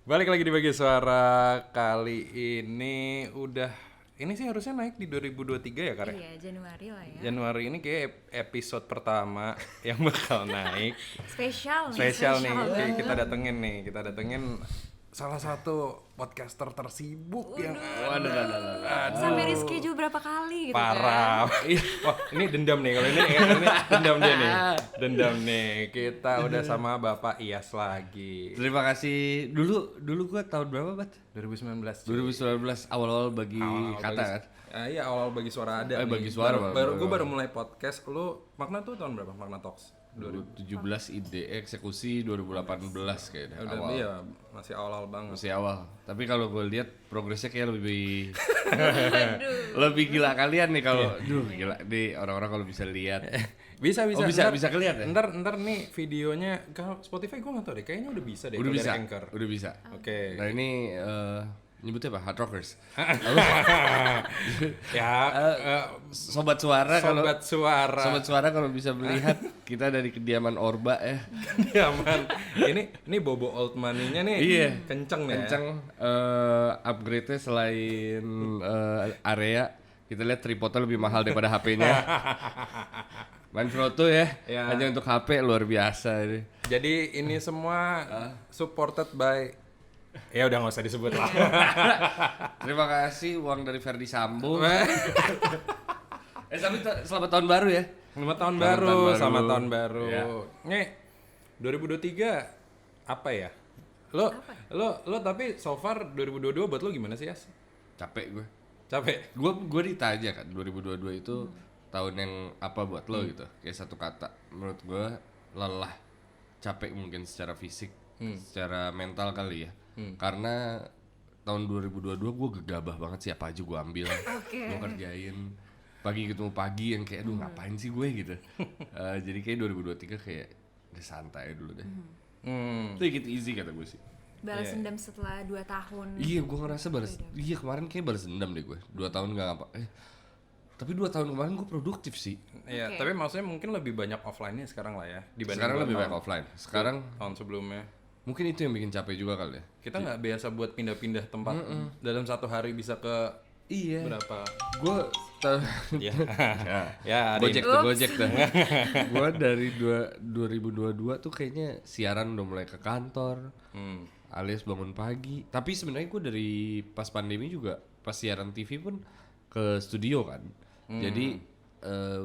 Balik lagi di Bagi Suara. Kali ini ini sih harusnya naik di 2023 ya, Kak? Iya, Januari lah ya. Januari ini kayak episode pertama yang bakal naik. Spesial nih. Spesial nih. banget. Kita datengin salah satu podcaster tersibuk yang Sampai di schedule berapa kali gitu parah. kan. Wah, ini dendam nih kalau ini dendam dia nih. Dendam nih. Kita udah sama Bapak Iyas lagi. Terima kasih. Dulu gua tahun berapa, Bat? 2019. 2019 awal-awal bagi kata kan. Iya, awal Bagi Suara ada nih. Bagi Suara Gue baru mulai podcast. Lu Makna tuh tahun berapa? Makna Talks 2017 ide eksekusi 2018 kayaknya. udah Awal. iya, masih awal banget. Masih awal. Tapi kalau gue lihat progresnya kayak lebih gila kalian nih kalau gila nih orang-orang kalau bisa lihat. Bisa bisa kelihatan ya? Ntar nih videonya kalau Spotify gue nggak tahu deh, kayaknya udah bisa deh. Udah kalau bisa. dari Anchor. Udah bisa. Oke. Nah, ini nyebutnya apa? Hard rockers. Ya, Sobat suara Sobat Suara kalau bisa melihat kita dari kediaman Orba ya. Diaman. Ini Bobo Old Money-nya nih. Iya. Kenceng nih. Kenceng. Upgrade-nya selain area, kita lihat tripodnya lebih mahal daripada HP-nya. Manfrotto ya, hanya untuk HP luar biasa ini. Jadi ini semua supported by, ya udah nggak usah disebut lah. Terima kasih uang dari Ferdi Sambo. Tapi selamat tahun baru ya. Selamat tahun baru. Ya. Nih, 2023 apa ya? Lo tapi so far 2022 buat lo gimana sih, Yas? Capek gue. Capek? Gue ditanya kan 2022 itu tahun yang apa buat lo gitu. Kayak satu kata. Menurut gue lelah. Capek mungkin secara fisik, secara mental kali ya. Karena tahun 2022 gue gegabah banget sih, apa aja gue ambil. Gue kerjain pagi ketemu pagi yang kayak aduh ngapain sih gue gitu. Jadi kayak 2023 kayak udah santai dulu deh. Take it easy kata gue sih. Balas dendam setelah 2 tahun. Iya, gue ngerasa iya kemarin kayak balas dendam deh gue. 2 tahun gak ngapa. Tapi 2 tahun kemarin gue produktif sih. Iya, tapi maksudnya mungkin lebih banyak offline-nya sekarang lah ya dibanding Sekarang lebih banyak offline. Sekarang tahun sebelumnya. mungkin itu yang bikin capek juga kali ya. Kita nggak biasa buat pindah-pindah tempat dalam satu hari bisa ke Iya. berapa? Gue Ya, ada Gojek tuh. Gue dari 2022 tuh kayaknya siaran udah mulai ke kantor, alias bangun pagi. Tapi sebenarnya gue dari pas pandemi juga, pas siaran TV pun ke studio kan. Jadi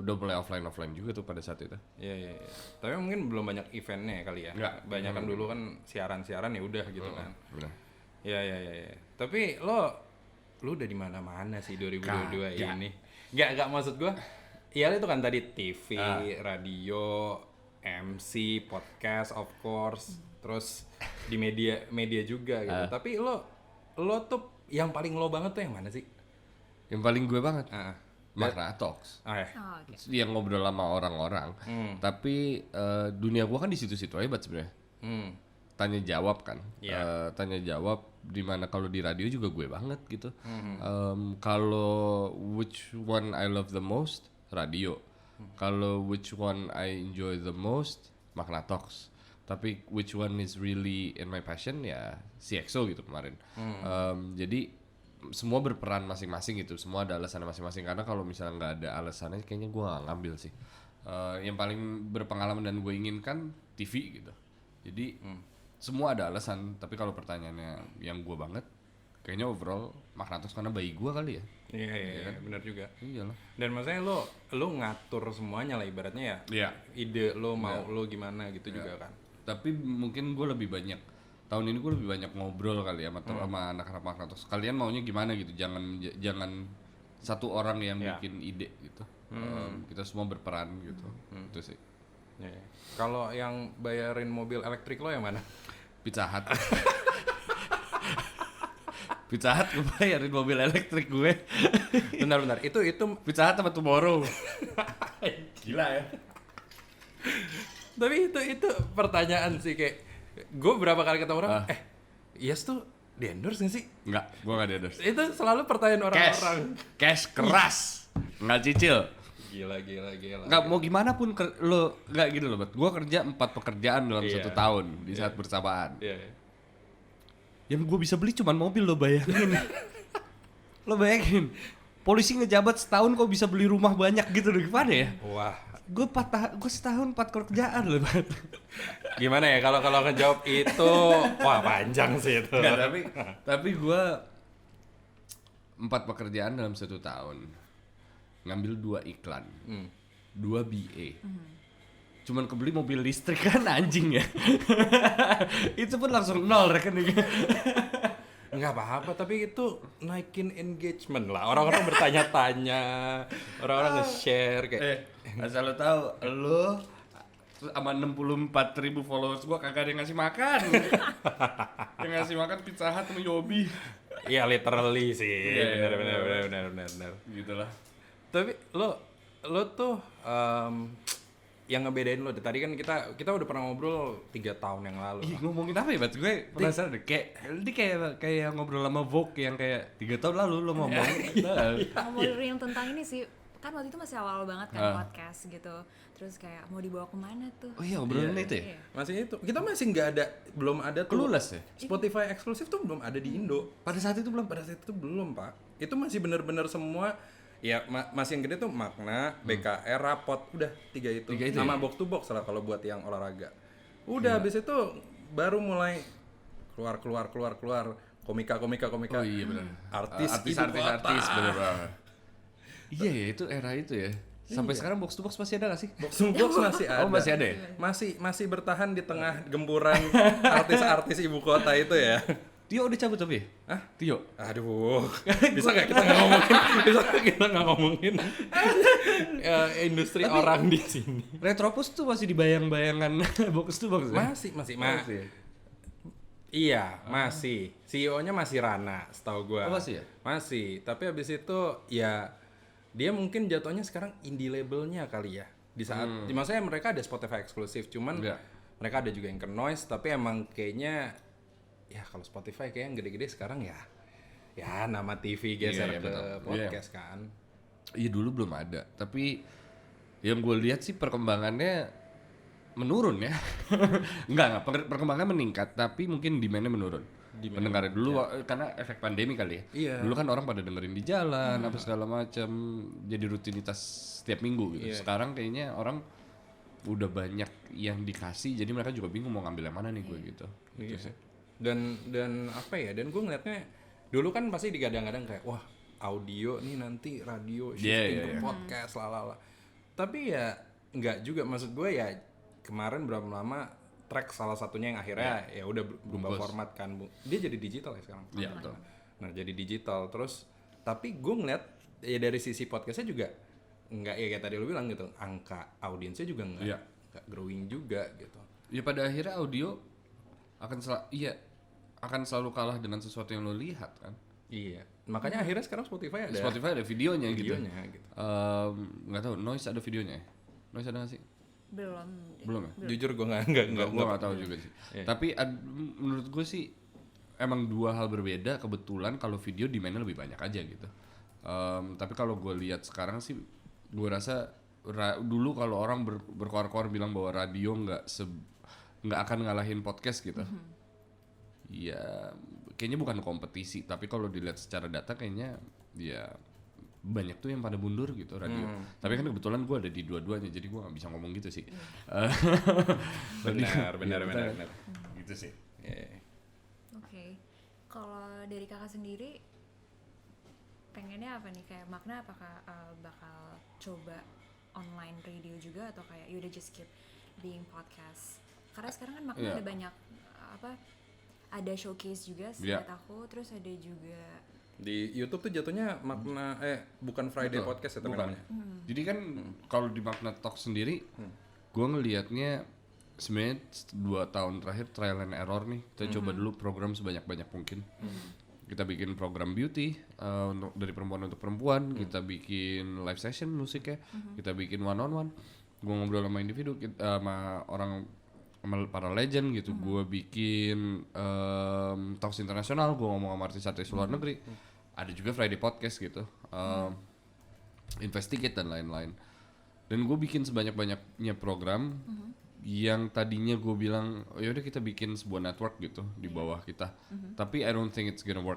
udah mulai offline juga tuh pada saat itu. Iya. Tapi mungkin belum banyak eventnya kali ya. Nggak. Banyak kan dulu kan siaran ya udah gitu kan. Benar. Iya. Tapi lo udah di mana-mana sih 2022 ini. Enggak maksud gua. Iya itu kan tadi TV, radio, MC, podcast of course, terus di media juga gitu. Tapi lo tuh yang paling lo banget tuh yang mana sih? Yang paling gue banget. Makna Talks. Okay. Dia ngobrol sama orang-orang. Tapi dunia gue kan di situ-situ aja sebenarnya. Tanya jawab kan. Tanya jawab dimana kalau di radio juga gue banget gitu. Kalau which one I love the most, radio. Kalau which one I enjoy the most, Makna Talks. Tapi which one is really in my passion ya CXO gitu kemarin. Jadi semua berperan masing-masing gitu, semua ada alasannya masing-masing. Karena kalau misalnya nggak ada alasannya kayaknya gue nggak ngambil sih. Yang paling berpengalaman dan gue inginkan TV gitu. Jadi semua ada alasan, tapi kalau pertanyaannya yang gue banget kayaknya overall Makna Talks karena bayi gue kali ya. Iya, benar juga. Iyalah. Dan maksudnya lo ngatur semuanya lah ibaratnya ya. Iya. Ide lo mau lo gimana gitu juga kan. Tapi mungkin gue lebih banyak tahun ini gue lebih banyak ngobrol kali ya sama anak-anak Makna Talks. Kalian maunya gimana gitu? Jangan satu orang yang bikin ide gitu. Kita semua berperan gitu. Itu sih. Ya. Kalau yang bayarin mobil elektrik lo yang mana? Pizza Hut. Pizza Hut gue bayarin mobil elektrik gue. Bentar. Itu Pizza Hut sama Tomorrow. Gila ya. Tapi itu pertanyaan sih kayak gue berapa kali ketemu orang, Yes tuh di endorse gak sih? Enggak, gue gak di endorse. Itu selalu pertanyaan orang-orang. Cash keras, nggak cicil. Gila. Nggak mau gimana pun lo nggak gitu loh, gue kerja 4 pekerjaan dalam 1 tahun di saat bersamaan. Iya. Yang gue bisa beli cuman mobil, lo bayangin. Lo bayangin. Polisi ngejabat setahun kok bisa beli rumah banyak gitu, gimana ya? Wah, Gue setahun 4 kerjaan loh. gimana ya kalau ngejawab itu, wah panjang sih itu. Enggak, tapi gue 4 pekerjaan dalam 1 tahun. Ngambil 2 iklan, 2 BA. Cuman kebeli mobil listrik kan anjing ya. Itu pun langsung 0 rekeningnya. Nggak apa-apa, tapi itu naikin engagement lah. Orang-orang bertanya-tanya, orang-orang nge-share kayak. Asal lo tahu, lo sama 64.000 followers gua kagak ada yang ngasih makan. Yang ngasih makan Pizza Hut sama Yobi. Iya literally sih, Iya, benar. Gitu lah. Tapi lo tuh yang ngebedain lo tadi kan kita udah pernah ngobrol 3 tahun yang lalu. Ih, ngomongin apa ya, Bat? Gue penasaran deh. Kayak ngobrol sama Vogue yang kayak 3 tahun lalu lo ngomong. Ngomongin tentang ini sih, kan waktu itu masih awal banget kan podcast gitu. Terus kayak mau dibawa kemana tuh? Oh iya, ngobrolin itu ya? Iya. Masih itu. Kita masih belum ada tuh. Clueless ya? Spotify eksklusif tuh belum ada di Indo. Pada saat itu belum, Pak. Itu masih benar-benar semua ya masih yang gede tuh Magna, BKR, Rapot, udah 3 itu. Sama ya? box to box lah kalau buat yang olahraga. Udah habis itu baru mulai keluar komika. Oh iya benar. Artis benar. Iya ya, itu era itu ya. Sampai sekarang box to box masih ada gak sih? Box to box masih ada. Oh, masih ada ya? Masih bertahan di tengah gempuran artis-artis ibu kota itu ya. Tio udah cabut tapi? Hah? Tio? Aduh, bisa nggak kita nggak ngomongin industri orang di sini? Retropus tuh masih dibayang-bayangan box to box ya? Masih. Iya, masih. CEO-nya masih Rana, setahu gua. Oh, masih ya? Masih, tapi habis itu ya dia mungkin jatuhnya sekarang indie labelnya kali ya. Di saat maksudnya mereka ada Spotify eksklusif, cuman mereka ada juga yang ke Noise, tapi emang kayaknya ya kalau Spotify kayak yang gede-gede sekarang ya nama TV geser ke podcast kan. Iya dulu belum ada, tapi yang gue lihat sih perkembangannya menurun ya. Enggak, perkembangannya meningkat, tapi mungkin demand-nya menurun. Pendengarnya dulu karena efek pandemi kali ya. Iya. Dulu kan orang pada dengerin di jalan, apa segala macam, jadi rutinitas setiap minggu gitu. Sekarang kayaknya orang udah banyak yang dikasih, jadi mereka juga bingung mau ngambil yang mana nih gue gitu. Gitu sih. Dan apa ya, dan gue ngeliatnya dulu kan pasti digadang-gadang kayak wah audio nih nanti radio shifting ke podcast lalala, tapi ya nggak juga, maksud gue ya kemarin berapa lama track salah satunya yang akhirnya ya udah berubah format kan, dia jadi digital ya sekarang. Iya betul. Nah jadi digital terus, tapi gue ngeliat ya dari sisi podcastnya juga nggak ya kayak tadi lu bilang gitu, angka audiensnya juga nggak growing juga gitu. Ya pada akhirnya audio akan selalu kalah dengan sesuatu yang lo lihat kan. Iya, makanya akhirnya sekarang Spotify ada videonya gitu. Nggak tahu Noise ada videonya ya? Noise ada nggak sih? Belum ya? Jujur gue nggak tahu juga sih. Tapi menurut gue sih emang 2 hal berbeda. Kebetulan kalau video demand-nya lebih banyak aja gitu. Tapi kalau gue lihat sekarang sih, gue rasa dulu kalau orang berkoar-koar bilang bahwa radio nggak akan ngalahin podcast gitu. Ya kayaknya bukan kompetisi, tapi kalau dilihat secara data kayaknya ya banyak tuh yang pada mundur gitu radio. Tapi kan kebetulan gue ada di dua-duanya, jadi gue nggak bisa ngomong gitu sih. Benar. Gitu sih. Oke. Kalau dari kakak sendiri pengennya apa nih, kayak Magna apakah bakal coba online radio juga atau kayak you udah just keep being podcast? Karena sekarang kan Magna ada banyak ada showcase juga seingat aku, terus ada juga di YouTube tuh jatuhnya Magna bukan Friday Podcast ya namanya. Jadi kan kalau di Magna Talk sendiri, gue ngelihatnya sebenarnya 2 tahun terakhir trial and error nih. Kita coba dulu program sebanyak-banyak mungkin. Kita bikin program beauty untuk dari perempuan untuk perempuan, kita bikin live session musiknya, kita bikin one on one. Gue ngobrol sama individu, sama orang, sama para legend gitu. Gue bikin talks internasional, gue ngomong sama artis-artis luar negeri. Ada juga Friday Podcast gitu, Investigate dan lain-lain. Dan gue bikin sebanyak-banyaknya program yang tadinya gue bilang, oh yaudah kita bikin sebuah network gitu di bawah kita. Tapi I don't think it's gonna work